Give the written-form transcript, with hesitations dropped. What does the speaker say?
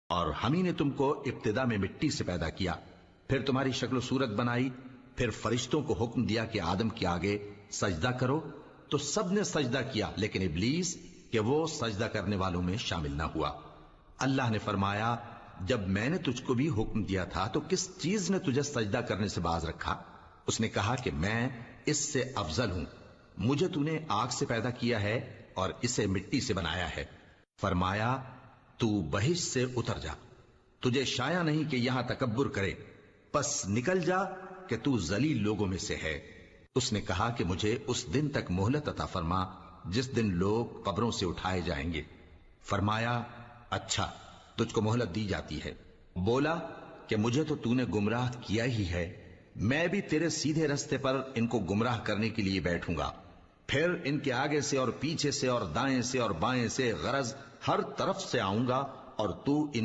اور ہم ہی نے تم کو ابتدا میں مٹی سے پیدا کیا، پھر تمہاری شکل و صورت بنائی، پھر فرشتوں کو حکم دیا کہ آدم کے آگے سجدہ کرو، تو سب نے سجدہ کیا لیکن ابلیس کہ وہ سجدہ کرنے والوں میں شامل نہ ہوا۔ اللہ نے فرمایا جب میں نے تجھ کو بھی حکم دیا تھا تو کس چیز نے تجھے سجدہ کرنے سے باز رکھا؟ اس نے کہا کہ میں اس سے افضل ہوں، مجھے تو نے آگ سے پیدا کیا ہے اور اسے مٹی سے بنایا ہے۔ فرمایا تو بہشت سے اتر جا، تجھے شایع نہیں کہ یہاں تکبر کرے، پس نکل جا کہ تو ذلیل لوگوں میں سے ہے۔ اس نے کہا کہ مجھے اس دن تک مہلت عطا فرما جس دن لوگ قبروں سے اٹھائے جائیں گے۔ فرمایا اچھا، تجھ کو مہلت دی جاتی ہے۔ بولا کہ مجھے تو نے گمراہ کیا ہی ہے، میں بھی تیرے سیدھے رستے پر ان کو گمراہ کرنے کے لیے بیٹھوں گا، پھر ان کے آگے سے اور پیچھے سے اور دائیں سے اور بائیں سے غرض ہر طرف سے آؤں گا اور تو ان